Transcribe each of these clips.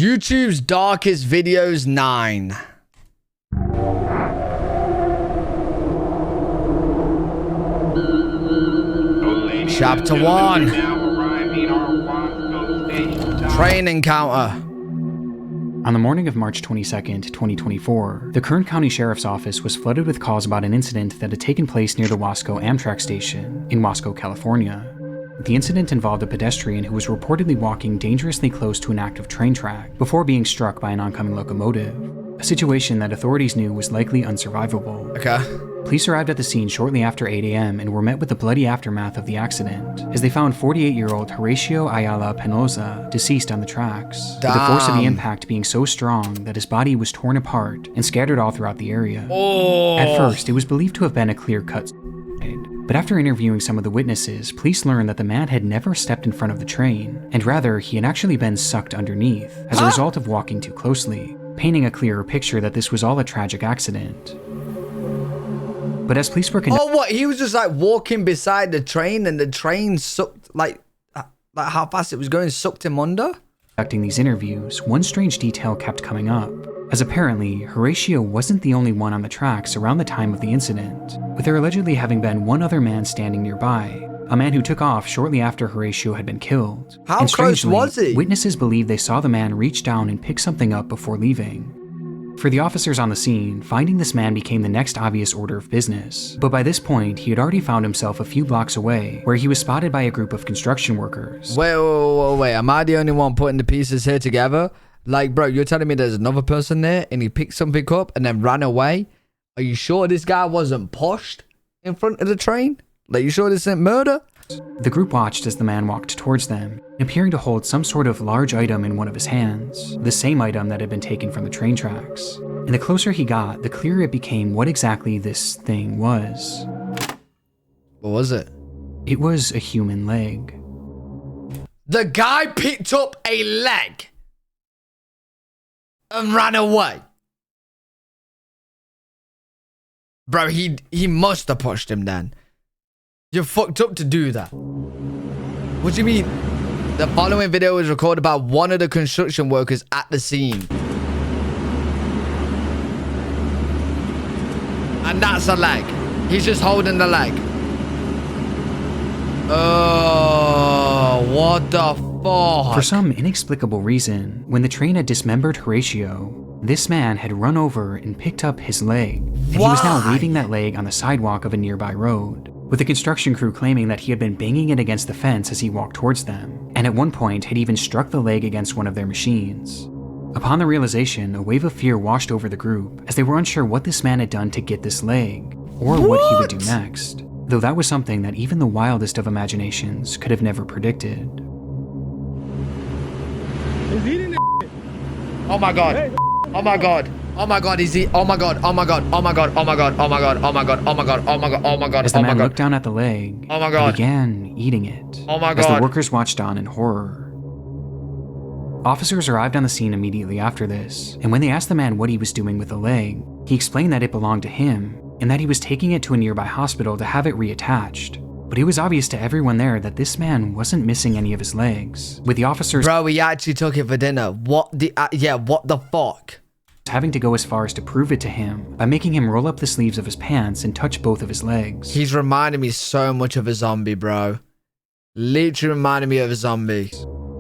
YouTube's darkest videos 9. Chapter 1. Train encounter. On the morning of March 22nd, 2024, the Kern County Sheriff's Office was flooded with calls about an incident that had taken place near the Wasco Amtrak station in Wasco, California. The incident involved a pedestrian who was reportedly walking dangerously close to an active train track before being struck by an oncoming locomotive, a situation that authorities knew was likely unsurvivable. Okay. Police arrived at the scene shortly after 8 a.m. and were met with the bloody aftermath of the accident, as they found 48-year-old Horacio Ayala Penoza deceased on the tracks, with the force of the impact being so strong that his body was torn apart and scattered all throughout the area. At first, it was believed to have been a clear-cut suicide, but after interviewing some of the witnesses, police learned that the man had never stepped in front of the train, and rather, he had actually been sucked underneath as a result of walking too closely, painting a clearer picture that this was all a tragic accident. But as police were what? He was just like walking beside the train and the train sucked, like how fast it was going, sucked him under? Conducting these interviews, one strange detail kept coming up, as apparently, Horacio wasn't the only one on the tracks around the time of the incident, with there allegedly having been one other man standing nearby, a man who took off shortly after Horacio had been killed. How close was he? Witnesses believe they saw the man reach down and pick something up before leaving. For the officers on the scene, finding this man became the next obvious order of business, but by this point, he had already found himself a few blocks away, where he was spotted by a group of construction workers. Wait, am I the only one putting the pieces here together? Like, bro, you're telling me there's another person there and he picked something up and then ran away? Are you sure this guy wasn't pushed in front of the train? Like, you sure this isn't murder? The group watched as the man walked towards them, appearing to hold some sort of large item in one of his hands, the same item that had been taken from the train tracks. And the closer he got, the clearer it became what exactly this thing was. What was it? It was a human leg. The guy picked up a leg and ran away. Bro, he must have pushed him then. You're fucked up to do that. What do you mean? The following video was recorded by one of the construction workers at the scene. And that's a leg. He's just holding the leg. Oh, what the fuck? For some inexplicable reason, when the train had dismembered Horacio, this man had run over and picked up his leg. And he was now waving that leg on the sidewalk of a nearby road, with the construction crew claiming that he had been banging it against the fence as he walked towards them, and at one point had even struck the leg against one of their machines. Upon the realization, a wave of fear washed over the group, as they were unsure what this man had done to get this leg, or what he would do next, though that was something that even the wildest of imaginations could have never predicted. Oh my god. Oh my god. Oh my god, is he? Oh my god, oh my god, oh my god, oh my god, oh my god, oh my god, oh my god, oh my god, oh my god, as the man looked down at the leg, oh my god, he began eating it. Oh my god. As the workers watched on in horror. Officers arrived on the scene immediately after this, and when they asked the man what he was doing with the leg, he explained that it belonged to him, and that he was taking it to a nearby hospital to have it reattached. But it was obvious to everyone there that this man wasn't missing any of his legs, with the officers— Bro, he actually took it for dinner. What the fuck? Having to go as far as to prove it to him by making him roll up the sleeves of his pants and touch both of his legs. He's reminding me so much of a zombie, bro. Literally reminding me of a zombie.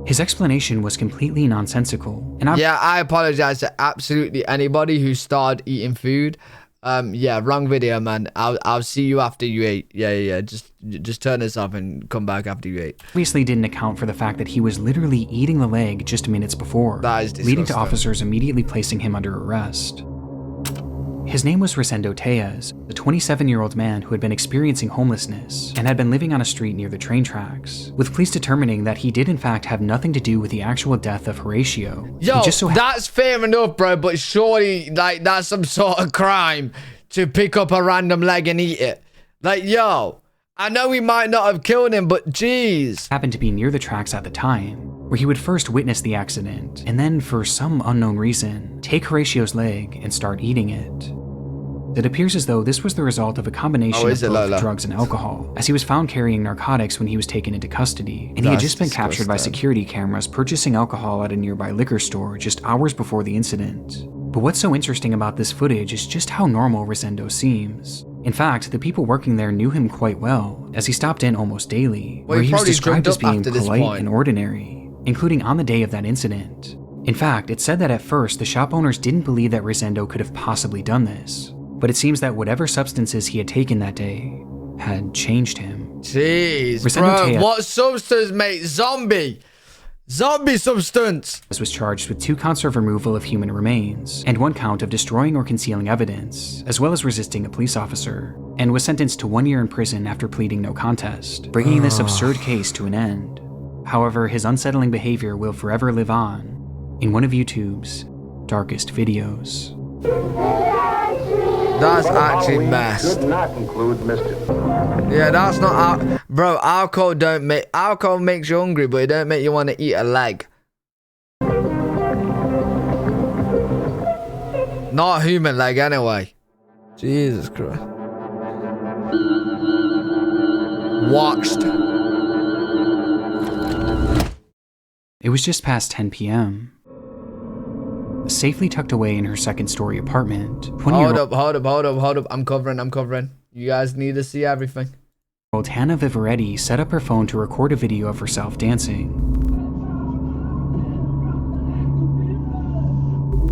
His explanation was completely nonsensical, and I apologize to absolutely anybody who started eating food. Yeah, wrong video, man. I'll see you after you ate. Yeah. Just turn this off and come back after you ate. Obviously didn't account for the fact that he was literally eating the leg just minutes before, that is disgusting, leading to officers immediately placing him under arrest. His name was Rosendo Tejas, a 27-year-old man who had been experiencing homelessness and had been living on a street near the train tracks, with police determining that he did in fact have nothing to do with the actual death of Horacio. Yo, that's fair enough, bro, but surely, like, that's some sort of crime to pick up a random leg and eat it. Like, yo, I know he might not have killed him, but jeez. Happened to be near the tracks at the time, where he would first witness the accident, and then, for some unknown reason, take Horacio's leg and start eating it. It appears as though this was the result of a combination of both Lola? drugs and alcohol, as he was found carrying narcotics when he was taken into custody, and he had just been captured by security cameras purchasing alcohol at a nearby liquor store just hours before the incident. But what's so interesting about this footage is just how normal Rosendo seems. In fact, the people working there knew him quite well, as he stopped in almost daily, where he was described as being polite and ordinary, including on the day of that incident. In fact, it said that at first the shop owners didn't believe that Rosendo could have possibly done this, but it seems that whatever substances he had taken that day had changed him. Jeez, bro, what substance, mate? Zombie substance. Was charged with 2 counts of removal of human remains and 1 count of destroying or concealing evidence, as well as resisting a police officer, and was sentenced to 1 year in prison after pleading no contest, bringing this absurd case to an end. However, his unsettling behavior will forever live on in one of YouTube's darkest videos. That's actually messed. Should not include mischief. Yeah, that's not bro. Alcohol makes you hungry, but it don't make you want to eat a leg. Not a human leg, anyway. Jesus Christ. Watched. It was just past 10 p.m. Safely tucked away in her second-story apartment, Hold up. I'm covering. You guys need to see everything. Hannah Vivaretti set up her phone to record a video of herself dancing.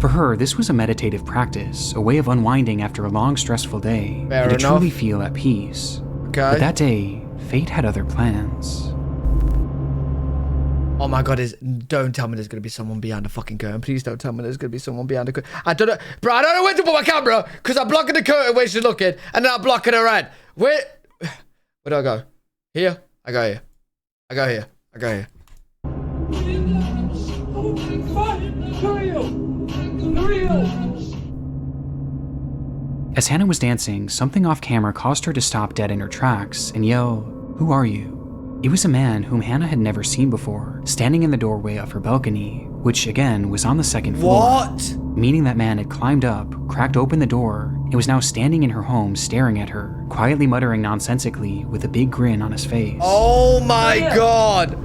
For her, this was a meditative practice, a way of unwinding after a long, stressful day, and to truly feel at peace. Okay. But that day, fate had other plans. Oh my god, don't tell me there's gonna be someone behind the fucking curtain. Please don't tell me there's gonna be someone behind the curtain. I don't know, bro, I don't know where to put my camera, because I'm blocking the curtain where she's looking, and then I'm blocking her head. Where do I go? Here? I go here. I go here. I go here. As Hannah was dancing, something off camera caused her to stop dead in her tracks and yell, "Who are you?" It was a man whom Hannah had never seen before, standing in the doorway of her balcony, which again was on the second floor. What? Meaning that man had climbed up, cracked open the door, and was now standing in her home staring at her, quietly muttering nonsensically with a big grin on his face. Oh my god!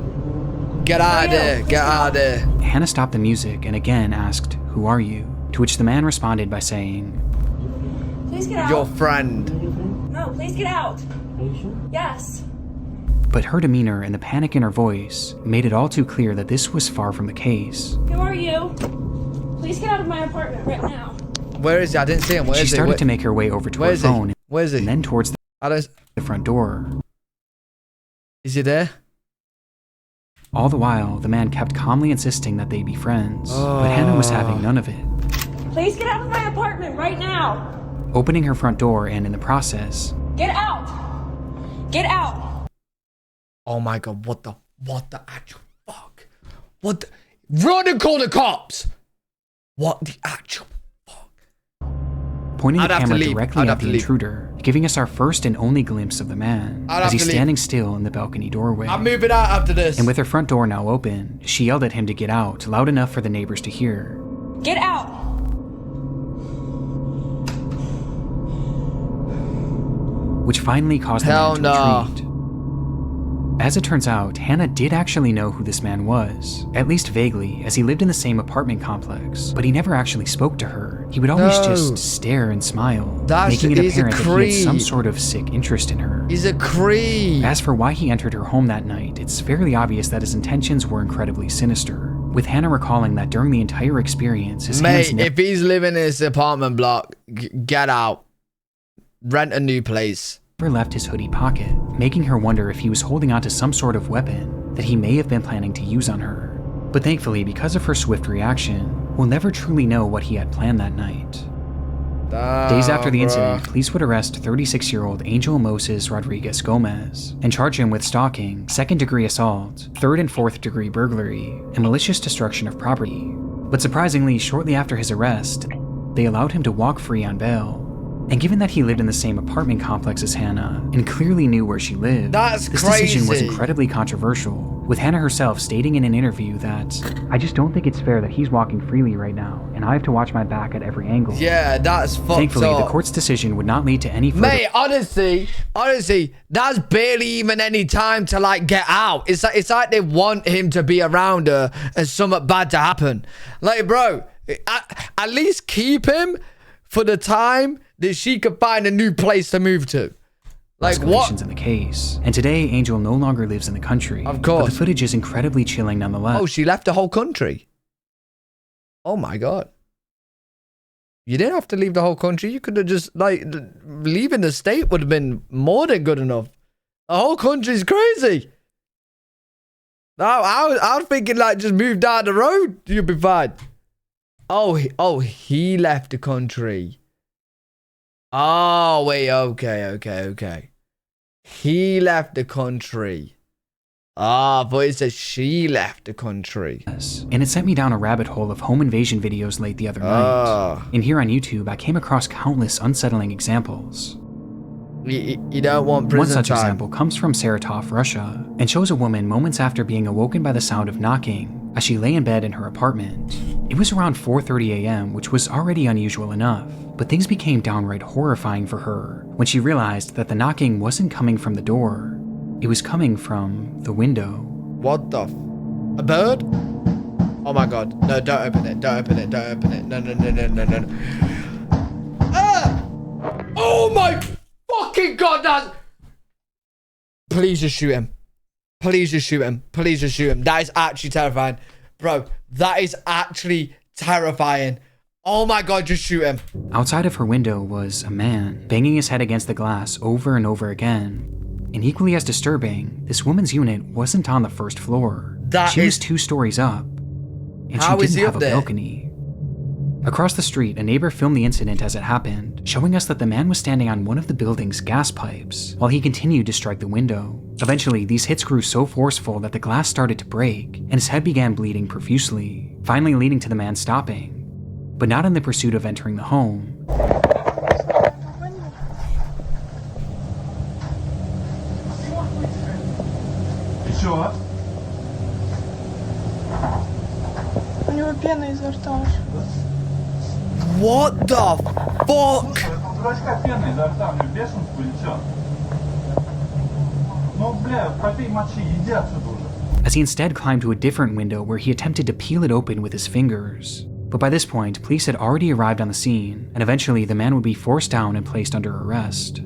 Get out of there, get out of there. Hannah stopped the music and again asked, "Who are you?" To which the man responded by saying, "Please get out." Your friend. No, please get out. Yes. But her demeanor and the panic in her voice made it all too clear that this was far from the case. Who are you? Please get out of my apartment right now. Where is he? I didn't see him. Where is he? She started to make her way over to her phone. Where is he? And then towards the front door. Is he there? All the while, the man kept calmly insisting that they be friends, but Hannah was having none of it. Please get out of my apartment right now. Opening her front door and in the process, get out. Get out. Oh my god, what the actual fuck? What the, run and call the cops! What the actual fuck? Pointing the camera directly at the intruder, giving us our first and only glimpse of the man, as he's standing still in the balcony doorway. I'm moving out after this. And with her front door now open, she yelled at him to get out, loud enough for the neighbors to hear. Get out! Which finally caused the man to retreat. As it turns out, Hannah did actually know who this man was, at least vaguely, as he lived in the same apartment complex, but he never actually spoke to her. He would always just stare and smile, making it apparent that he had some sort of sick interest in her. He's a creep. As for why he entered her home that night, it's fairly obvious that his intentions were incredibly sinister, with Hannah recalling that during the entire experience, his hands if he's living in this apartment block, get out. Rent a new place. Never left his hoodie pocket, making her wonder if he was holding onto some sort of weapon that he may have been planning to use on her. But thankfully, because of her swift reaction, we'll never truly know what he had planned that night. Days after the incident, police would arrest 36-year-old Angel Moses Rodriguez Gomez and charge him with stalking, second-degree assault, third and fourth-degree burglary, and malicious destruction of property. But surprisingly, shortly after his arrest, they allowed him to walk free on bail. And given that he lived in the same apartment complex as Hannah and clearly knew where she lived, this decision was incredibly controversial, with Hannah herself stating in an interview that, "I just don't think it's fair that he's walking freely right now, and I have to watch my back at every angle." Yeah, that's fucked Thankfully, up. the court's decision would not lead to any further— Mate, honestly, that's barely even any time to like get out. It's like they want him to be around her and something bad to happen. Like, bro, at least keep him for the time that she could find a new place to move to. Like, what? Escalations in the case. And today, Angel no longer lives in the country. Of course. But the footage is incredibly chilling nonetheless. Oh, she left the whole country. Oh my God. You didn't have to leave the whole country. You could have just, like, leaving the state would have been more than good enough. The whole country's crazy. I was thinking, like, just move down the road. You'll be fine. Oh, he left the country. Oh, wait, okay. He left the country. But it says she left the country. And it sent me down a rabbit hole of home invasion videos late the other night. And here on YouTube, I came across countless unsettling examples. You don't want prison One such time. example comes from Saratov, Russia, and shows a woman moments after being awoken by the sound of knocking as she lay in bed in her apartment. It was around 4:30 a.m., which was already unusual enough, but things became downright horrifying for her when she realized that the knocking wasn't coming from the door. It was coming from the window. What the a bird? Oh my God. No, don't open it. Don't open it. Don't open it. No. Ah! Oh my fucking God, that's... Please just shoot him. Please just shoot him. Please just shoot him. That is actually terrifying. Bro, that is actually terrifying. Oh my God, just shoot him. Outside of her window was a man, banging his head against the glass over and over again. And equally as disturbing, this woman's unit wasn't on the first floor. She was 2 stories up, and she didn't have a balcony. Across the street, a neighbor filmed the incident as it happened, showing us that the man was standing on one of the building's gas pipes while he continued to strike the window. Eventually, these hits grew so forceful that the glass started to break, and his head began bleeding profusely, finally leading to the man stopping, but not in the pursuit of entering the home. Что? У него пена изо рта аж. What the fuck? Это дурачка пена изо рта, мне бешенство или что? Ну, бля, попей мочи, иди отсюда уже. As he instead climbed to a different window where he attempted to peel it open with his fingers. But by this point, police had already arrived on the scene, and eventually the man would be forced down and placed under arrest.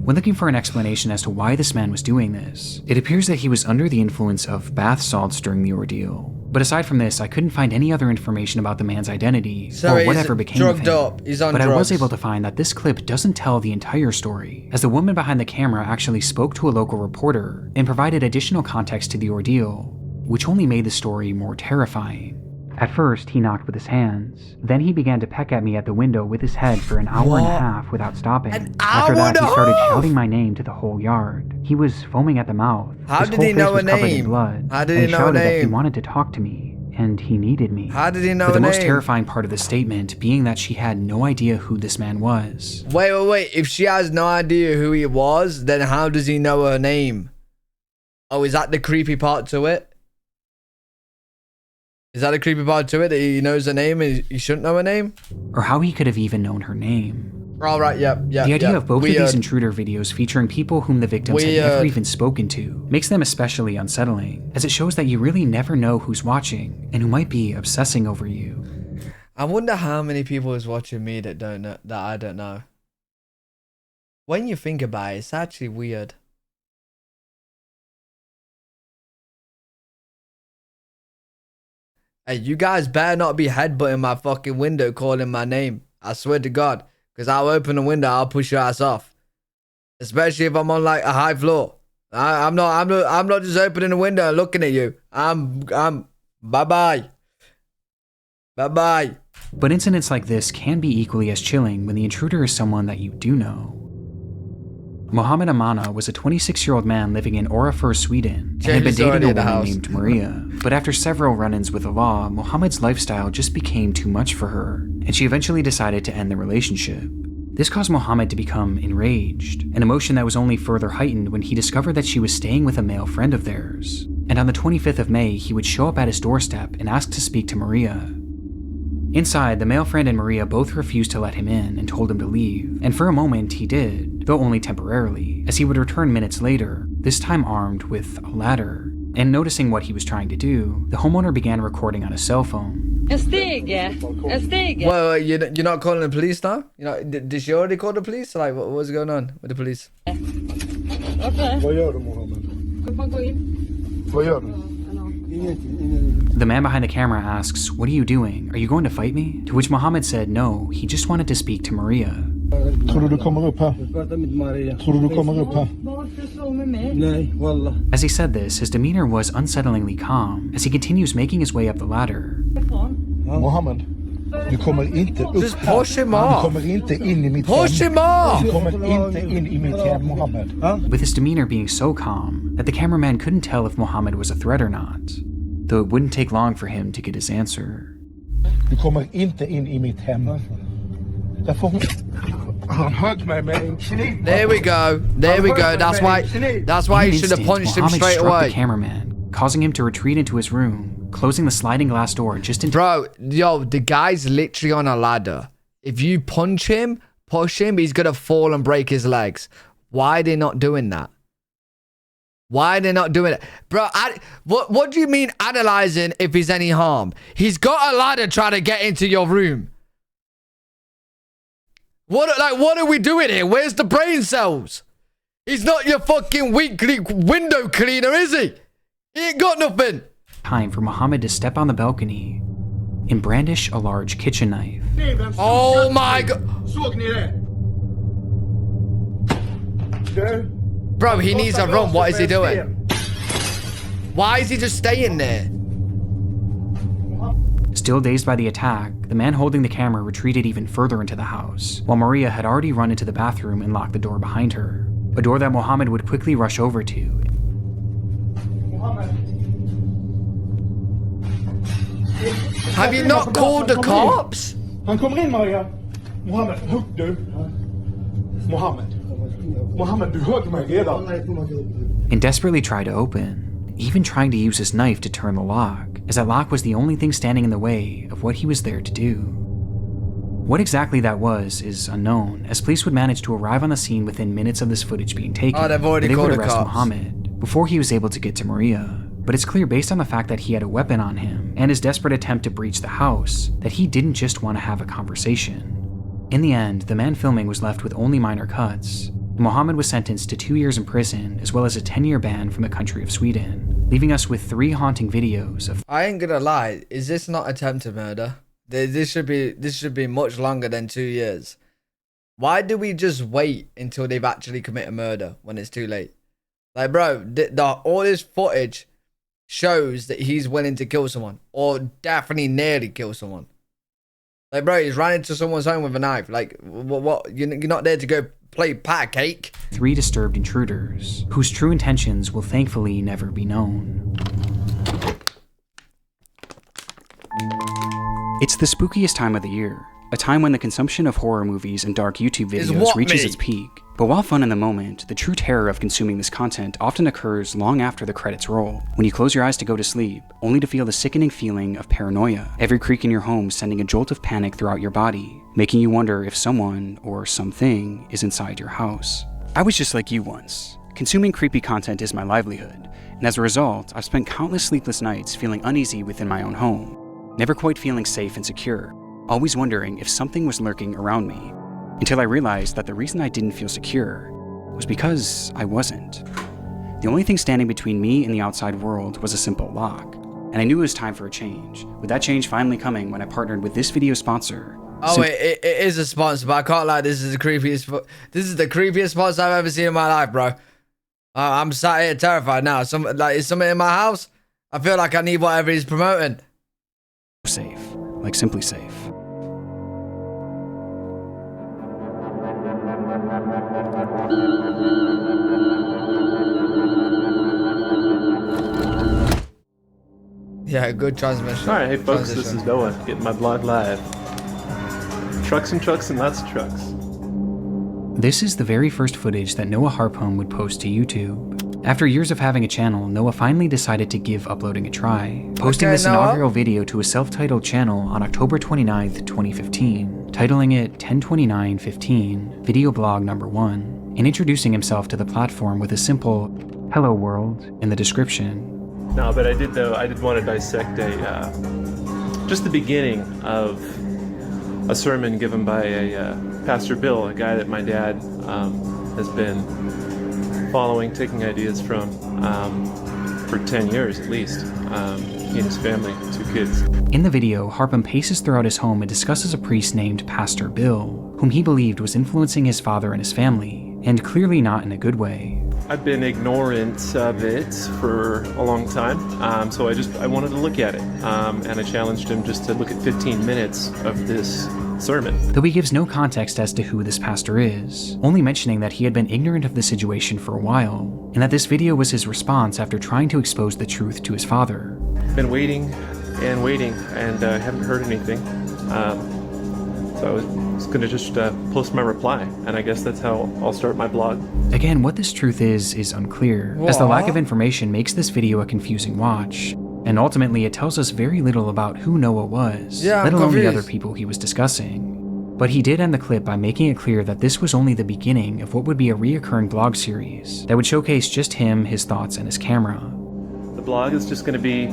When looking for an explanation as to why this man was doing this, it appears that he was under the influence of bath salts during the ordeal. But aside from this, I couldn't find any other information about the man's identity or whatever became of him. Up. He's on but drugs. I was able to find that this clip doesn't tell the entire story, as the woman behind the camera actually spoke to a local reporter and provided additional context to the ordeal, which only made the story more terrifying. At first, he knocked with his hands. Then he began to peck at me at the window with his head for an hour and a half without stopping. After that, he started shouting my name to the whole yard. He was foaming at the mouth. How did he know a name? How did he know a name? That he wanted to talk to me, and he needed me. How did he know a name? But the most terrifying part of the statement being that she had no idea who this man was. Wait. If she has no idea who he was, then how does he know her name? Oh, is that the creepy part to it? Is that a creepy part to it, that he knows her name and he shouldn't know her name? Or how he could have even known her name. All right, yeah. The idea of both of these intruder videos featuring people whom the victims had never even spoken to makes them especially unsettling, as it shows that you really never know who's watching and who might be obsessing over you. I wonder how many people is watching me that don't know, that I don't know. When you think about it, it's actually weird. Hey, you guys better not be headbutting my fucking window calling my name. I swear to God. Because I'll open the window, I'll push your ass off. Especially if I'm on like a high floor. I'm not just opening the window and looking at you. Bye-bye. Bye-bye. But incidents like this can be equally as chilling when the intruder is someone that you do know. Mohammed Amana was a 26-year-old man living in Orafur, Sweden, and had been dating a woman named Maria. But after several run-ins with the law, Mohammed's lifestyle just became too much for her, and she eventually decided to end the relationship. This caused Mohammed to become enraged, an emotion that was only further heightened when he discovered that she was staying with a male friend of theirs. And on the 25th of May, he would show up at his doorstep and ask to speak to Maria. Inside, the male friend and Maria both refused to let him in and told him to leave, and for a moment he did, though only temporarily, as he would return minutes later, this time armed with a ladder. And noticing what he was trying to do, the homeowner began recording on his cell phone. Well, you're not calling the police now? You know, did she already call the police? Like, what's going on with the police? The man behind the camera asks, "What are you doing? Are you going to fight me?" To which Mohammed said no, he just wanted to speak to Maria. As he said this, his demeanor was unsettlingly calm as he continues making his way up the ladder. Mohammed, du kommer inte upp. Just push him off. Du kommer inte in I mitt hem. Push him off! Du kommer inte in I mitt hem, Mohammed. With his demeanor being so calm that the cameraman couldn't tell if Mohammed was a threat or not, though it wouldn't take long for him to get his answer. Du kommer inte in I mitt hem. Därför han högg mig med en kniv. There we go. There we go. That's why you should have punched him Mohammed straight struck away. the cameraman, causing him to retreat into his room, closing the sliding glass door just in Bro, yo, the guy's literally on a ladder. If you punch him, push him, he's gonna fall and break his legs. Why are they not doing that? Why are they not doing it? Bro, what do you mean analyzing if he's any harm? He's got a ladder trying to get into your room. What are we doing here? Where's the brain cells? He's not your fucking weekly window cleaner, is he? He ain't got nothing. time for Mohammed to step on the balcony and brandish a large kitchen knife. Oh my god. Bro, he needs a run. What is he doing? Why is he just staying there? Still dazed by the attack, the man holding the camera retreated even further into the house, while Maria had already run into the bathroom and locked the door behind her, a door that Mohammed would quickly rush over to. Have you not called the cops? Han kommer in, Maria. Mohammed, hugg du. Mohammed, du högg mig redan. And desperately tried to open, even trying to use his knife to turn the lock, as that lock was the only thing standing in the way of what he was there to do. What exactly that was is unknown, as police would manage to arrive on the scene within minutes of this footage being taken. Oh, they've already they called would the arrest cops. Mohammed before he was able to get to Maria. But it's clear based on the fact that he had a weapon on him and his desperate attempt to breach the house that he didn't just want to have a conversation. In the end, the man filming was left with only minor cuts. Mohammed was sentenced to 2 years in prison as well as a 10-year ban from the country of Sweden, leaving us with 3 haunting videos of. I ain't gonna lie, is this not attempted murder? This should be much longer than 2 years. Why do we just wait until they've actually committed murder when it's too late? Like, bro, all this footage shows that he's willing to kill someone, or definitely nearly kill someone. Like, bro, he's ran into someone's home with a knife. Like, what? You're not there to go play pat cake. 3 disturbed intruders, whose true intentions will thankfully never be known. It's the spookiest time of the year, a time when the consumption of horror movies and dark YouTube videos reaches its peak. But while fun in the moment, the true terror of consuming this content often occurs long after the credits roll, when you close your eyes to go to sleep, only to feel the sickening feeling of paranoia, every creak in your home sending a jolt of panic throughout your body, making you wonder if someone or something is inside your house. I was just like you once. Consuming creepy content is my livelihood, and as a result, I've spent countless sleepless nights feeling uneasy within my own home, never quite feeling safe and secure, always wondering if something was lurking around me, until I realized that the reason I didn't feel secure was because I wasn't. The only thing standing between me and the outside world was a simple lock, and I knew it was time for a change, with that change finally coming when I partnered with this video sponsor. Oh, it is a sponsor, but I can't lie, this is the creepiest sponsor I've ever seen in my life, bro. I'm sat here terrified now. Is something in my house? I feel like I need whatever he's promoting. Safe, like simply safe. Yeah, good transmission. Alright, hey folks, this is Noah, getting my blog live. Trucks and trucks and lots of trucks. This is the very first footage that Noah Harpum would post to YouTube. After years of having a channel, Noah finally decided to give uploading a try, posting this inaugural video to a self-titled channel on October 29th, 2015, titling it 102915, video blog number 1, and introducing himself to the platform with a simple "Hello world" in the description. No, but I did want to dissect just the beginning of a sermon given by a Pastor Bill, a guy that my dad has been following, taking ideas from for 10 years at least. He and his family, 2 kids. In the video, Harpham paces throughout his home and discusses a priest named Pastor Bill, whom he believed was influencing his father and his family, and clearly not in a good way. I've been ignorant of it for a long time, so I wanted to look at it, and I challenged him just to look at 15 minutes of this sermon. Though he gives no context as to who this pastor is, only mentioning that he had been ignorant of the situation for a while, and that this video was his response after trying to expose the truth to his father. Been waiting, and haven't heard anything, so I was going to just post my reply, and I guess that's how I'll start my blog. Again, what this truth is unclear, as the lack of information makes this video a confusing watch. And ultimately, it tells us very little about who Noah was, let alone the other people he was discussing. But he did end the clip by making it clear that this was only the beginning of what would be a reoccurring blog series that would showcase just him, his thoughts, and his camera. The blog is just going to be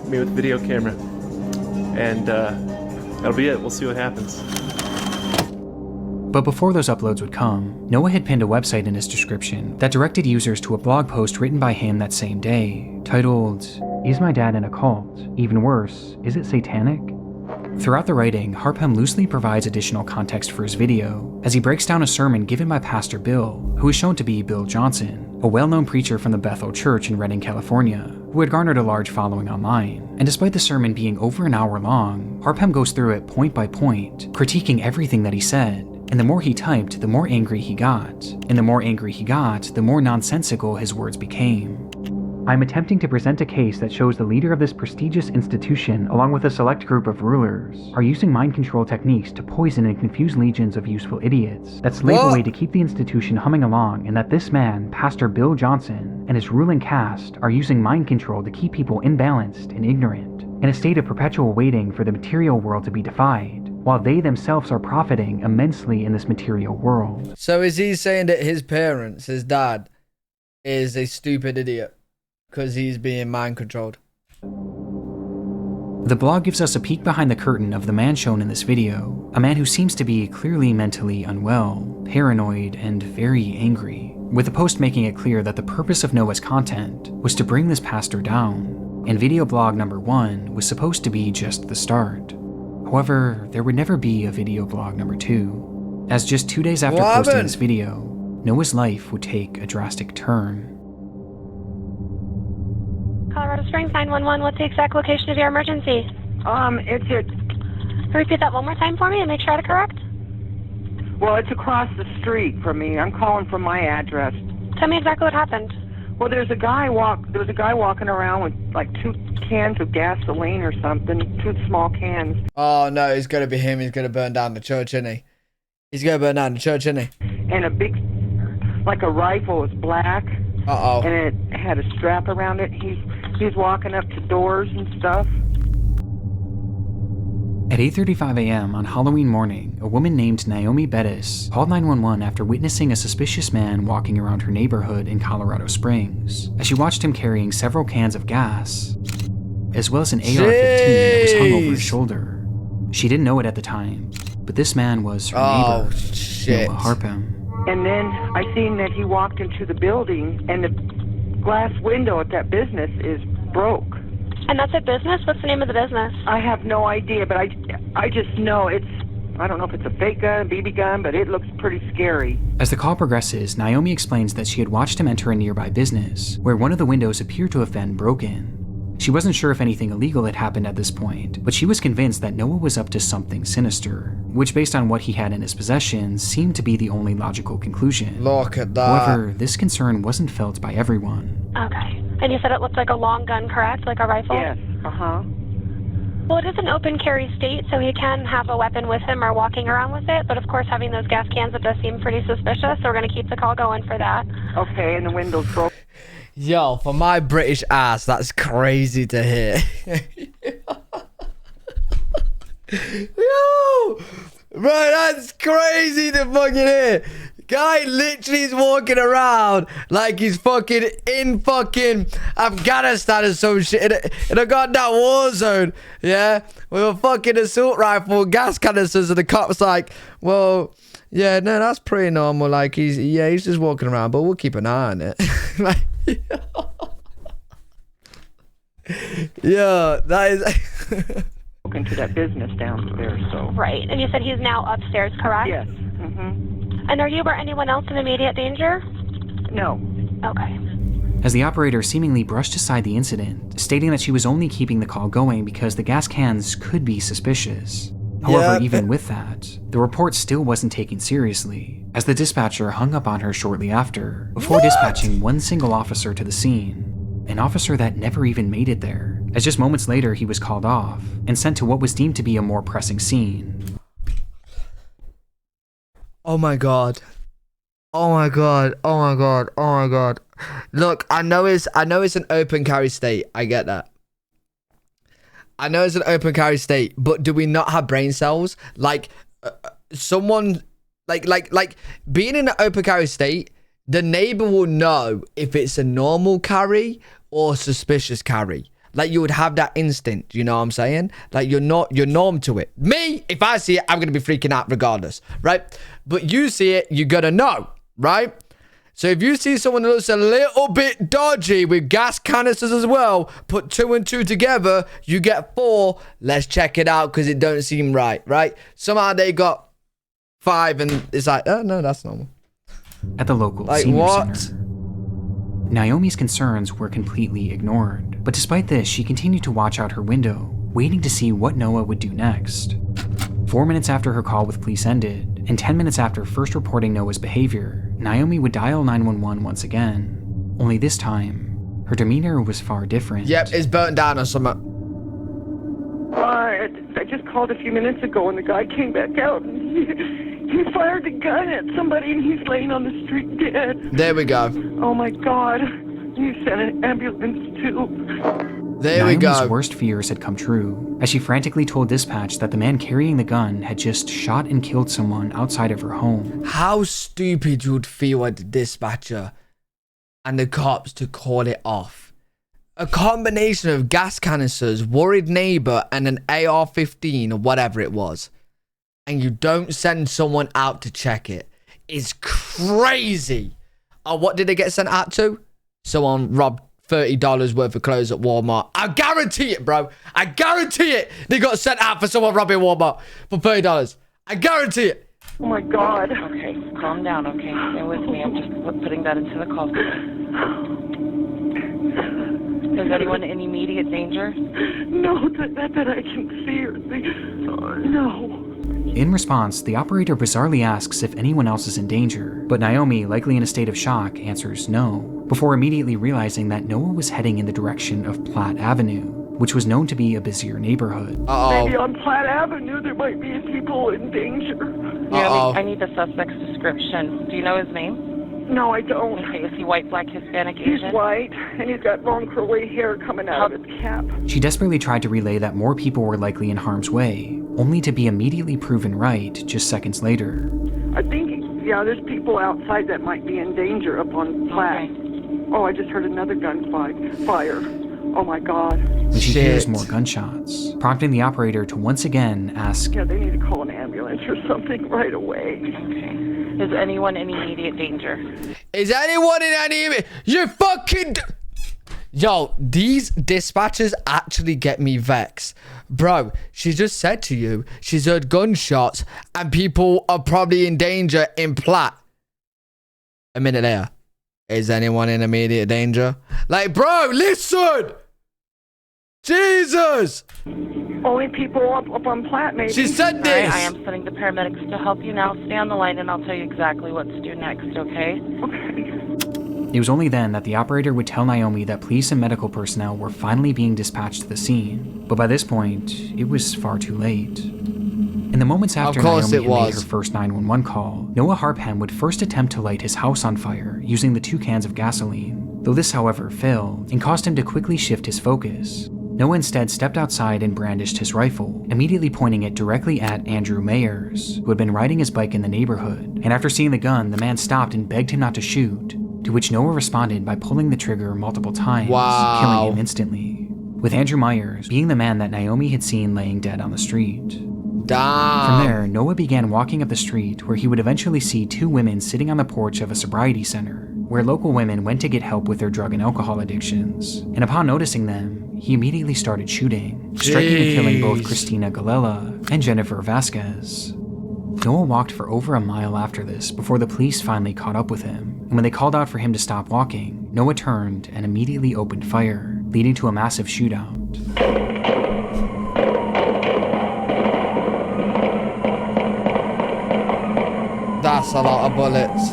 me with a video camera, and that'll be it. We'll see what happens. But before those uploads would come, Noah had pinned a website in his description that directed users to a blog post written by him that same day, titled, "Is my dad in a cult? Even worse, is it satanic?" Throughout the writing, Harpham loosely provides additional context for his video, as he breaks down a sermon given by Pastor Bill, who is shown to be Bill Johnson, a well-known preacher from the Bethel Church in Redding, California, who had garnered a large following online. And despite the sermon being over an hour long, Harpham goes through it point by point, critiquing everything that he said. And the more he typed, the more angry he got. And the more angry he got, the more nonsensical his words became. "I'm attempting to present a case that shows the leader of this prestigious institution, along with a select group of rulers, are using mind control techniques to poison and confuse legions of useful idiots that slave away to keep the institution humming along, and that this man, Pastor Bill Johnson, and his ruling caste are using mind control to keep people imbalanced and ignorant, in a state of perpetual waiting for the material world to be defied, while they themselves are profiting immensely in this material world." So is he saying that his parents, his dad, is a stupid idiot because he's being mind controlled? The blog gives us a peek behind the curtain of the man shown in this video, a man who seems to be clearly mentally unwell, paranoid, and very angry, with the post making it clear that the purpose of Noah's content was to bring this pastor down, and video blog number 1 was supposed to be just the start. However, there would never be a video blog number 2, as just 2 days after posting this video, Noah's life would take a drastic turn. Colorado Springs 911, what's the exact location of your emergency? It's at, Can you repeat that one more time for me and make sure I had it correct? well, it's across the street from me. I'm calling from my address. Tell me exactly what happened. Well, there was a guy walking around with like 2 cans of gasoline or something, 2 small cans. Oh no, it's gonna be him. He's gonna burn down the church, isn't he? He's gonna burn down the church, isn't he? And a big, like a rifle, was black. Uh-oh. And it had a strap around it. He's walking up to doors and stuff. At 8:35 a.m. on Halloween morning, a woman named Naomi Bettis called 911 after witnessing a suspicious man walking around her neighborhood in Colorado Springs, as she watched him carrying several cans of gas, as well as an AR-15 that was hung over his shoulder. She didn't know it at the time, but this man was her neighbor, Noah Harpham. And then I seen that he walked into the building, and the glass window at that business is broke. And that's a business? What's the name of the business? I have no idea, but I just know I don't know if it's a fake gun, BB gun, but it looks pretty scary. As the call progresses, Naomi explains that she had watched him enter a nearby business, where one of the windows appeared to have been broken. She wasn't sure if anything illegal had happened at this point, but she was convinced that Noah was up to something sinister, which based on what he had in his possession seemed to be the only logical conclusion. Look at that. However, this concern wasn't felt by everyone. Okay. And you said it looked like a long gun, correct? Like a rifle? Yes, uh-huh. Well, it is an open carry state, so he can have a weapon with him or walking around with it, but of course having those gas cans, it does seem pretty suspicious, so we're going to keep the call going for that. Okay, and the window's broke. Yo, for my British ass, that's crazy to hear. Yo, bro, that's crazy to fucking hear. Guy literally is walking around like he's fucking in fucking Afghanistan or some shit in a goddamn war zone, yeah, with a fucking assault rifle, gas canisters, and the cops like, well, yeah, no, that's pretty normal. Like he's just walking around, but we'll keep an eye on it. Like, yeah, that is. Into that business downstairs, so. Right. And you said he's now upstairs, correct? Yes. Mm-hmm. And are you or anyone else in immediate danger? No. Okay. As the operator seemingly brushed aside the incident, stating that she was only keeping the call going because the gas cans could be suspicious. However, even with that, the report still wasn't taken seriously, as the dispatcher hung up on her shortly after, before dispatching one single officer to the scene, an officer that never even made it there, as just moments later he was called off and sent to what was deemed to be a more pressing scene. Oh my god. Oh my god. Oh my god. Oh my god. Look, I know it's an open carry state. I get that. I know it's an open carry state, but do we not have brain cells? Like someone like being in an open carry state, the neighbor will know if it's a normal carry or suspicious carry. Like you would have that instinct, you know what I'm saying? Like you're norm to it. Me, if I see it, I'm gonna be freaking out regardless, right? But you see it, you gotta know, right? So if you see someone that looks a little bit dodgy with gas canisters as well, put 2 and 2 together, you get 4. Let's check it out because it don't seem right, right? Somehow they got 5 and it's like, oh no, that's normal. At the local like, senior what? center, Naomi's concerns were completely ignored, but despite this, she continued to watch out her window, waiting to see what Noah would do next. 4 minutes after her call with police ended, and 10 minutes after first reporting Noah's behavior, Naomi would dial 911 once again. Only this time, her demeanor was far different. Yep, it's burnt down or something. I just called a few minutes ago and the guy came back out and he fired a gun at somebody and he's laying on the street dead. There we go. Oh my God. You sent an ambulance too. There we go. Naomi's worst fears had come true, as she frantically told dispatch that the man carrying the gun had just shot and killed someone outside of her home. How stupid you would feel at the dispatcher and the cops to call it off. A combination of gas canisters, worried neighbor, and an AR-15 or whatever it was. And you don't send someone out to check it. It's crazy. Oh, what did they get sent out to? Someone robbed $30 worth of clothes at Walmart. I guarantee it, bro. I guarantee it. They got sent out for someone robbing Walmart for $30. I guarantee it. Oh my God. Okay, calm down, okay? Stay with me. I'm just putting that into the call. Is anyone in immediate danger? No, that I can see or no. In response, the operator bizarrely asks if anyone else is in danger, but Naomi, likely in a state of shock, answers no, before immediately realizing that Noah was heading in the direction of Platt Avenue, which was known to be a busier neighborhood. Maybe on Platt Avenue there might be people in danger. Yeah, I need the suspect's description. Do you know his name? No, I don't. Okay, is he white, black, Hispanic, Asian? He's white, and he's got long curly hair coming out of his cap. She desperately tried to relay that more people were likely in harm's way, only to be immediately proven right just seconds later. I think, yeah, there's people outside that might be in danger up on Platt. Okay. Oh, I just heard another gun fire. Oh my God. When she hears more gunshots, prompting the operator to once again ask, yeah, they need to call an ambulance or something right away. Okay. Is anyone in immediate danger? Is anyone in any... You fucking... Yo, these dispatchers actually get me vexed. Bro, she just said to you, she's heard gunshots and people are probably in danger in Platt. A minute later. Is anyone in immediate danger? Like, bro, listen! Jesus! Only people up on Platt, maybe. She said this! All right, I am sending the paramedics to help you now. Stay on the line and I'll tell you exactly what to do next, okay? Okay. It was only then that the operator would tell Naomi that police and medical personnel were finally being dispatched to the scene, but by this point, it was far too late. In the moments after Naomi had made her first 911 call, Noah Harpham would first attempt to light his house on fire using the 2 cans of gasoline, though this, however, failed and caused him to quickly shift his focus. Noah instead stepped outside and brandished his rifle, immediately pointing it directly at Andrew Mayers, who had been riding his bike in the neighborhood. And after seeing the gun, the man stopped and begged him not to shoot, to which Noah responded by pulling the trigger multiple times, killing him instantly, with Andrew Myers being the man that Naomi had seen laying dead on the street. Damn. From there, Noah began walking up the street, where he would eventually see two women sitting on the porch of a sobriety center, where local women went to get help with their drug and alcohol addictions. And upon noticing them, he immediately started shooting, striking and killing both Christina Galella and Jennifer Vasquez. Noah walked for over a mile after this before the police finally caught up with him, and when they called out for him to stop walking, Noah turned and immediately opened fire, leading to a massive shootout. That's a lot of bullets.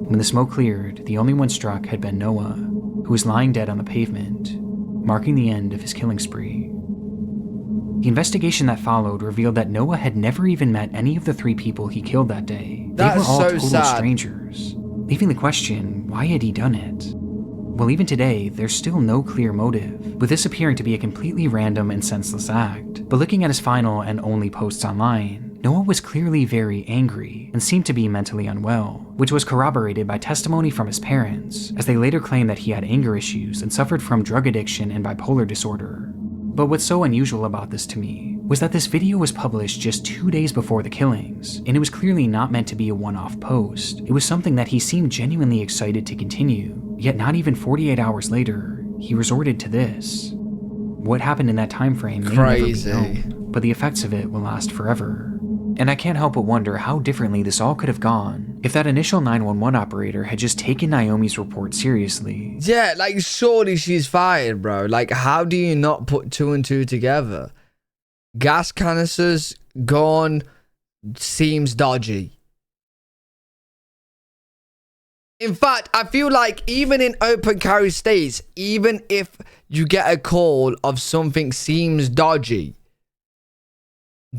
When the smoke cleared, the only one struck had been Noah, who was lying dead on the pavement, marking the end of his killing spree. The investigation that followed revealed that Noah had never even met any of the three people he killed that day. They were all total strangers, leaving the question, why had he done it? Well, even today, there's still no clear motive, with this appearing to be a completely random and senseless act. But looking at his final and only posts online, Noah was clearly very angry and seemed to be mentally unwell, which was corroborated by testimony from his parents, as they later claimed that he had anger issues and suffered from drug addiction and bipolar disorder. But what's so unusual about this to me was that this video was published just 2 days before the killings, and it was clearly not meant to be a one-off post. It was something that he seemed genuinely excited to continue, yet not even 48 hours later, he resorted to this. What happened in that time frame may never be known, but the effects of it will last forever. And I can't help but wonder how differently this all could have gone if that initial 911 operator had just taken Naomi's report seriously. Yeah, like, surely she's fired, bro. Like, how do you not put two and two together? Gas canisters gone seems dodgy. In fact, I feel like even in open carry states, even if you get a call of something seems dodgy,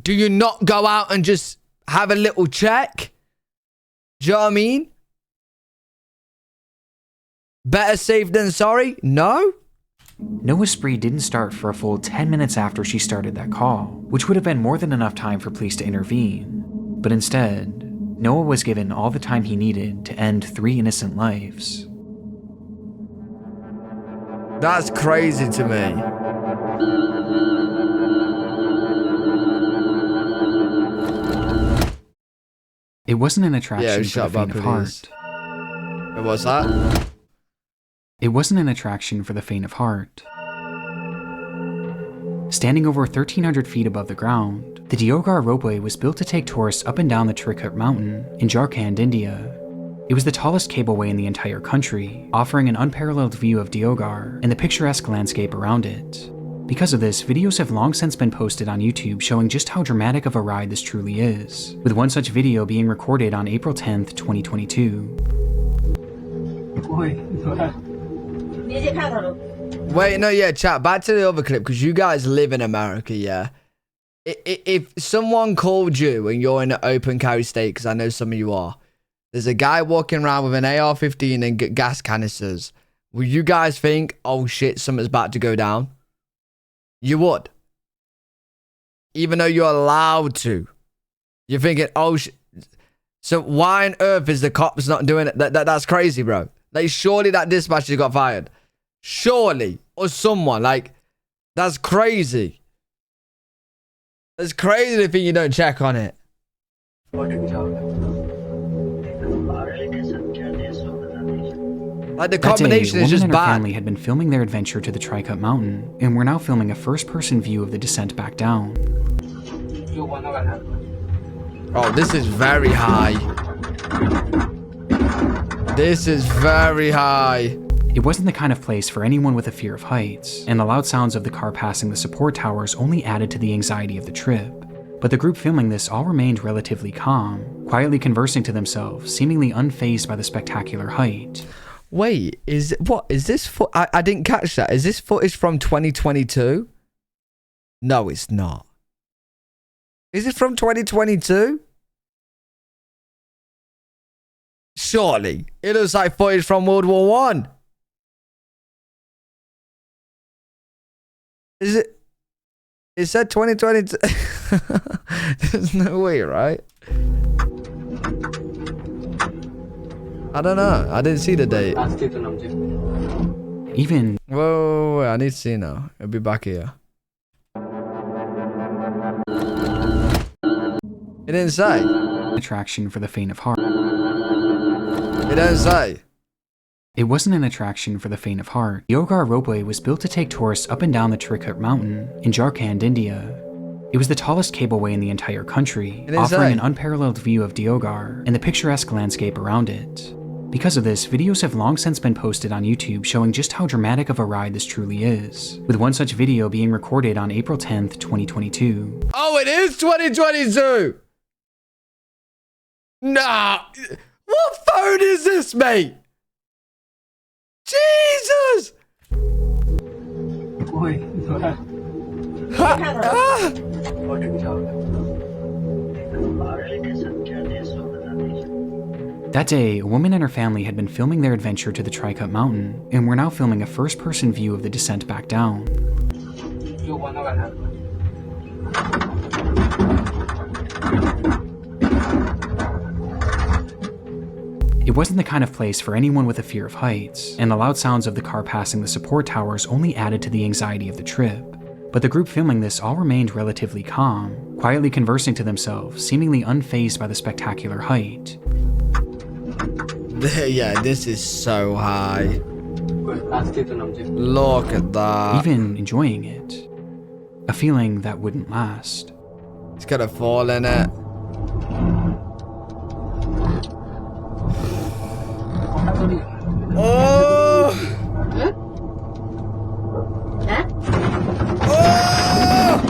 do you not go out and just have a little check? Do you know what I mean? Better safe than sorry? No? Noah's spree didn't start for a full 10 minutes after she started that call, which would have been more than enough time for police to intervene. But instead, Noah was given all the time he needed to end 3 innocent lives. That's crazy to me. It wasn't an attraction for the faint of heart. What was that? It wasn't an attraction for the faint of heart. Standing over 1,300 feet above the ground, the Deogar ropeway was built to take tourists up and down the Trikut mountain in Jharkhand, India. It was the tallest cableway in the entire country, offering an unparalleled view of Deogar and the picturesque landscape around it. Because of this, videos have long since been posted on YouTube showing just how dramatic of a ride this truly is, with one such video being recorded on April 10th, 2022. Wait, no, yeah, chat, back to the other clip, because you guys live in America, yeah? If someone called you and you're in an open carry state, because I know some of you are, there's a guy walking around with an AR-15 and gas canisters, will you guys think, oh shit, something's about to go down? You would. Even though you're allowed to. You're thinking, oh shit. So why on earth is the cops not doing it? That's crazy, bro. Like, surely that dispatcher got fired. Surely. Or someone. Like, that's crazy. It's crazy to think you don't check on it. Like, the combination is just bad. bad. Her family had been filming their adventure to the Trikut mountain, and were now filming a first-person view of the descent back down. Oh, this is very high. This is very high. It wasn't the kind of place for anyone with a fear of heights, and the loud sounds of the car passing the support towers only added to the anxiety of the trip. But the group filming this all remained relatively calm, quietly conversing to themselves, seemingly unfazed by the spectacular height. Wait, is this I didn't catch that. Is this footage from 2022? No, it's not. Is it from 2022? Surely. It looks like footage from World War One. Is it? It said 2022. There's no way, right? I don't know. I didn't see the date. Even... Whoa, I need to see now. I'll be back here. It didn't say. Attraction for the faint of heart. It didn't say. It wasn't an attraction for the faint of heart. The Ogar ropeway was built to take tourists up and down the Trikut mountain in Jharkhand, India. It was the tallest cableway in the entire country, offering an unparalleled view of Deogar and the picturesque landscape around it. Because of this, videos have long since been posted on YouTube showing just how dramatic of a ride this truly is, with one such video being recorded on April 10th, 2022. Oh, it is 2022! Nah! What phone is this, mate? Jesus! That day, a woman and her family had been filming their adventure to the Trikut mountain, and were now filming a first-person view of the descent back down. It wasn't the kind of place for anyone with a fear of heights, and the loud sounds of the car passing the support towers only added to the anxiety of the trip. But the group filming this all remained relatively calm, quietly conversing to themselves, seemingly unfazed by the spectacular height. Yeah, this is so high. Look at that. Even enjoying it. A feeling that wouldn't last. It's gonna fall in it. Oh! Oh!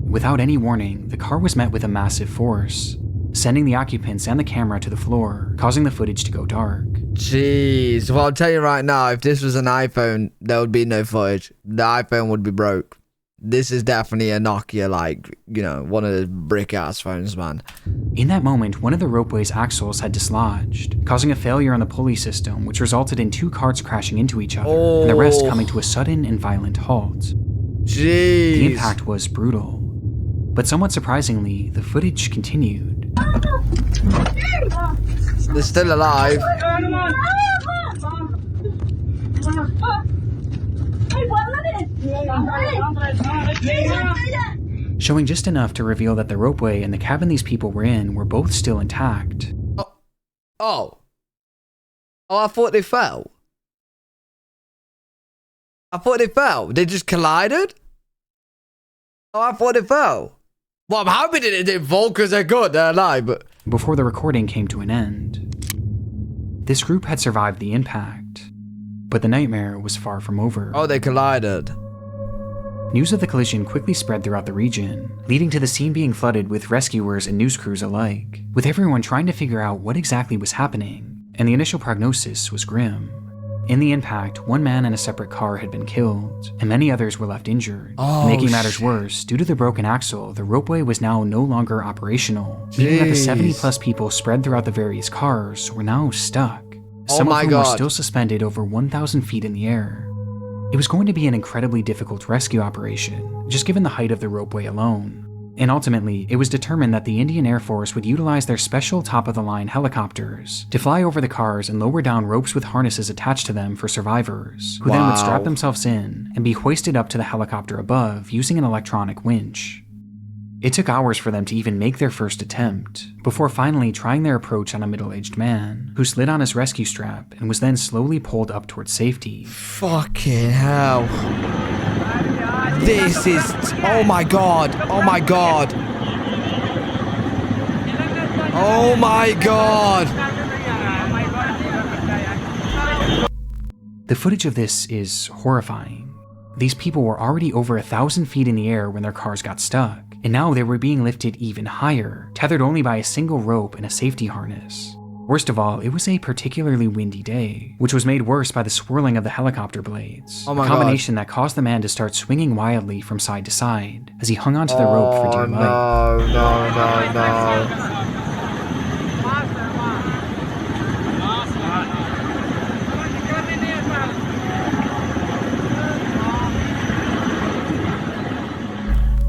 Without any warning, the car was met with a massive force, sending the occupants and the camera to the floor, causing the footage to go dark. Jeez. Well, I'll tell you right now, if this was an iPhone, there would be no footage. The iPhone would be broke. This is definitely a Nokia, like, you know, one of those brick-ass phones, man. In that moment, one of the ropeway's axles had dislodged, causing a failure on the pulley system, which resulted in two carts crashing into each other, and the rest coming to a sudden and violent halt. Jeez. The impact was brutal. But somewhat surprisingly, the footage continued. They're still alive. Showing just enough to reveal that the ropeway and the cabin these people were in were both still intact. Oh, I thought they fell. They just collided? Oh, I thought they fell. Well, I'm happy that it didn't fall because they're good. They're alive, but... Before the recording came to an end, this group had survived the impact, but the nightmare was far from over. Oh, they collided. News of the collision quickly spread throughout the region, leading to the scene being flooded with rescuers and news crews alike, with everyone trying to figure out what exactly was happening, and the initial prognosis was grim. In the impact, one man in a separate car had been killed, and many others were left injured. Making matters worse, due to the broken axle, the ropeway was now no longer operational, meaning that the 70+ people spread throughout the various cars were now stuck. Some of them were still suspended over 1,000 feet in the air. It was going to be an incredibly difficult rescue operation, just given the height of the ropeway alone. And ultimately, it was determined that the Indian Air Force would utilize their special top-of-the-line helicopters to fly over the cars and lower down ropes with harnesses attached to them for survivors, who then would strap themselves in and be hoisted up to the helicopter above using an electronic winch. It took hours for them to even make their first attempt, before finally trying their approach on a middle-aged man, who slid on his rescue strap and was then slowly pulled up towards safety. Fucking hell. This is... Oh my god. Oh my god. Oh my god. The footage of this is horrifying. These people were already over 1,000 feet in the air when their cars got stuck, and now they were being lifted even higher, tethered only by a single rope and a safety harness. Worst of all, it was a particularly windy day, which was made worse by the swirling of the helicopter blades, a combination that caused the man to start swinging wildly from side to side as he hung onto the rope for dear life.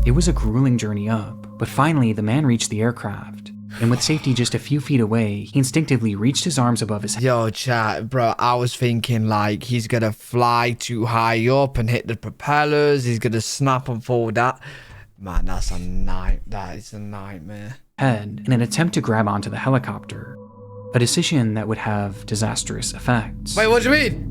It was a grueling journey up, but finally the man reached the aircraft, and with safety just a few feet away, he instinctively reached his arms above his head. Yo, chat, bro, I was thinking like he's gonna fly too high up and hit the propellers. He's gonna snap and fall that. Man, that is a nightmare. In an attempt to grab onto the helicopter, a decision that would have disastrous effects. Wait, what do you mean?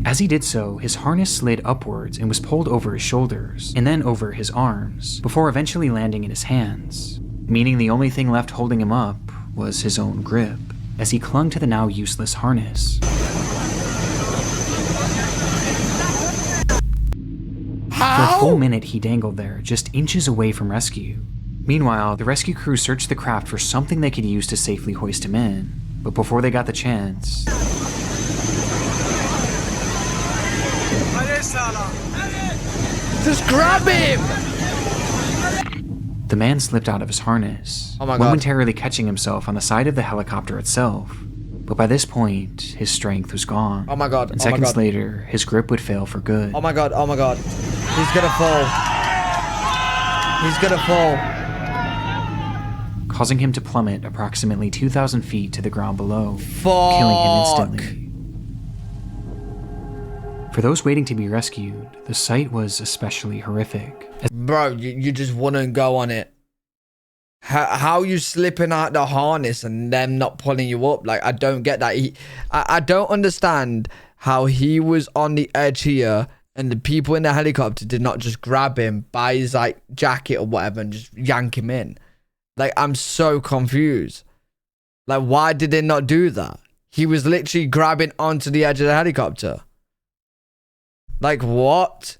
As he did so, his harness slid upwards and was pulled over his shoulders, and then over his arms, before eventually landing in his hands, meaning the only thing left holding him up was his own grip, as he clung to the now useless harness. How? For a full minute he dangled there, just inches away from rescue. Meanwhile, the rescue crew searched the craft for something they could use to safely hoist him in, but before they got the chance... Just grab him! The man slipped out of his harness, Oh my God. momentarily catching himself on the side of the helicopter itself. But by this point, his strength was gone. Oh my God, And oh my seconds God. later, his grip would fail for good. Oh my God, oh my God. He's gonna fall. He's gonna fall. Causing him to plummet approximately 2,000 feet to the ground below, Fuck. killing him instantly. For those waiting to be rescued, the sight was especially horrific. Bro, you just wouldn't go on it. How you slipping out the harness and them not pulling you up? Like, I don't get that. I don't understand how he was on the edge here and the people in the helicopter did not just grab him by his like jacket or whatever and just yank him in. Like, I'm so confused. Like, why did they not do that? He was literally grabbing onto the edge of the helicopter. Like, what?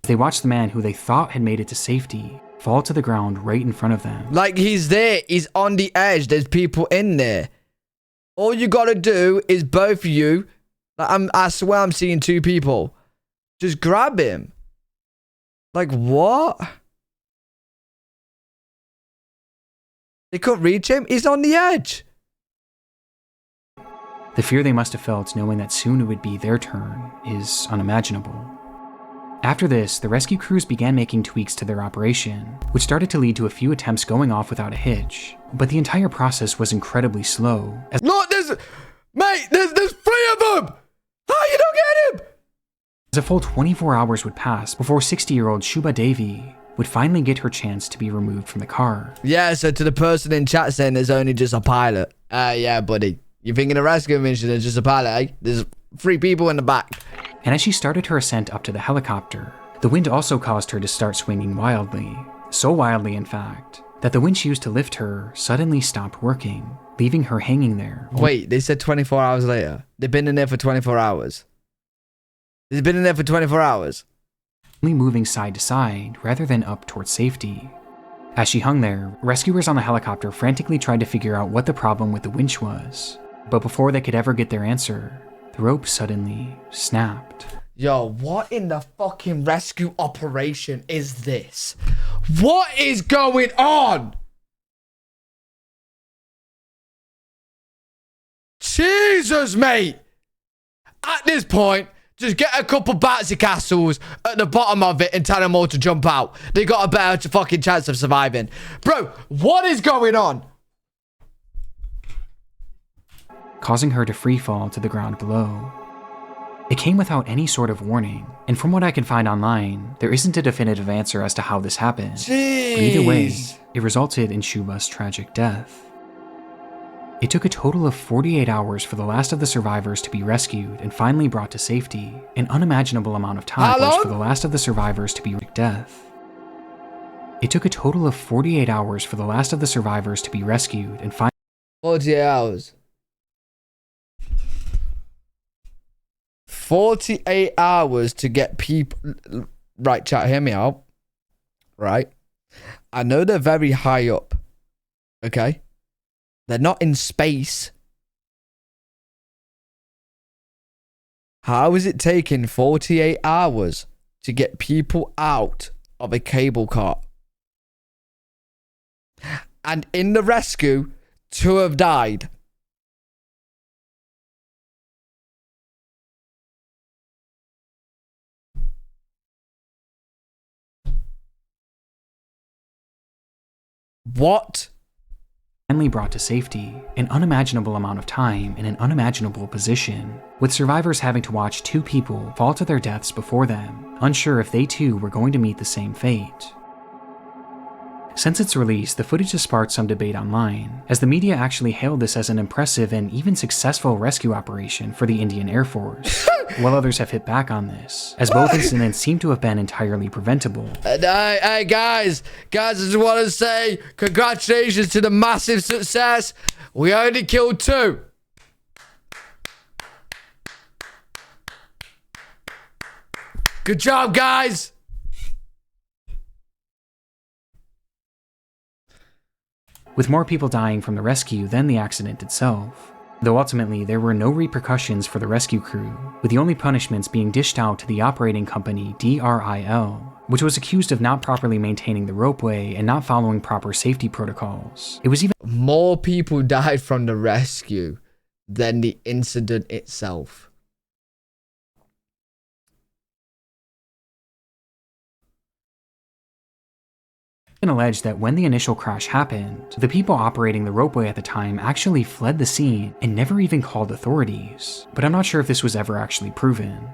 They watched the man who they thought had made it to safety fall to the ground right in front of them. Like, he's there. He's on the edge. There's people in there. All you gotta do is both of you. Like, I swear I'm seeing two people. Just grab him. Like, what? They couldn't reach him. He's on the edge. The fear they must have felt knowing that soon it would be their turn is unimaginable. After this, the rescue crews began making tweaks to their operation, which started to lead to a few attempts going off without a hitch. But the entire process was incredibly slow. Look, there's 3 of them. How you don't get him? As a full 24 hours would pass before 60-year-old Shubha Devi would finally get her chance to be removed from the car. Yeah, so to the person in chat saying there's only just a pilot. Yeah, buddy. You're thinking a rescue mission is just a pilot, eh? There's 3 people in the back. And as she started her ascent up to the helicopter, the wind also caused her to start swinging wildly. So wildly, in fact, that the winch used to lift her suddenly stopped working, leaving her hanging there. Wait, they said 24 hours later. They've been in there for 24 hours. They've been in there for 24 hours. Only moving side to side rather than up towards safety. As she hung there, rescuers on the helicopter frantically tried to figure out what the problem with the winch was. But before they could ever get their answer, the rope suddenly snapped. Yo, what in the fucking rescue operation is this? What is going on? Jesus, mate. At this point, just get a couple bouncy castles at the bottom of it and tell them all to jump out. They got a better fucking chance of surviving. Bro, what is going on? Causing her to free fall to the ground below. It came without any sort of warning, and from what I can find online, there isn't a definitive answer as to how this happened. Jeez. But either way, it resulted in Shubha's tragic death. It took a total of 48 hours for the last of the survivors to be rescued and finally brought to safety. An unimaginable amount of time was for the last of the survivors to be death. It took a total of 48 hours for the last of the survivors to be rescued and finally 48 hours. 48 hours to get people... Right, chat, hear me out. Right? I know they're very high up. Okay? They're not in space. How is it taking 48 hours to get people out of a cable car? And in the rescue, 2 have died. What? Finally brought to safety, an unimaginable amount of time in an unimaginable position, with survivors having to watch two people fall to their deaths before them, unsure if they too were going to meet the same fate. Since its release, the footage has sparked some debate online, as the media actually hailed this as an impressive and even successful rescue operation for the Indian Air Force, while others have hit back on this, as both incidents seem to have been entirely preventable. Hey guys, I just want to say congratulations to the massive success. We only killed 2. Good job, guys. With more people dying from the rescue than the accident itself. Though ultimately there were no repercussions for the rescue crew, with the only punishments being dished out to the operating company DRIL, which was accused of not properly maintaining the ropeway and not following proper safety protocols. It was even more people died from the rescue than the incident itself. alleged that when the initial crash happened, the people operating the ropeway at the time actually fled the scene and never even called authorities, but I'm not sure if this was ever actually proven.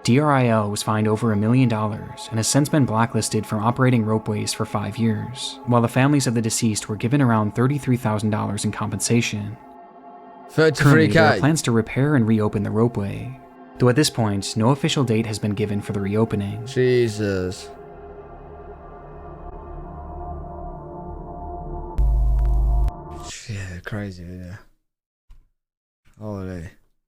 DRIL was fined over $1 million and has since been blacklisted from operating ropeways for 5 years, while the families of the deceased were given around $33,000 in compensation. 33K. Currently, there are plans to repair and reopen the ropeway, though at this point, no official date has been given for the reopening. Jesus. Yeah, crazy, yeah. Holy.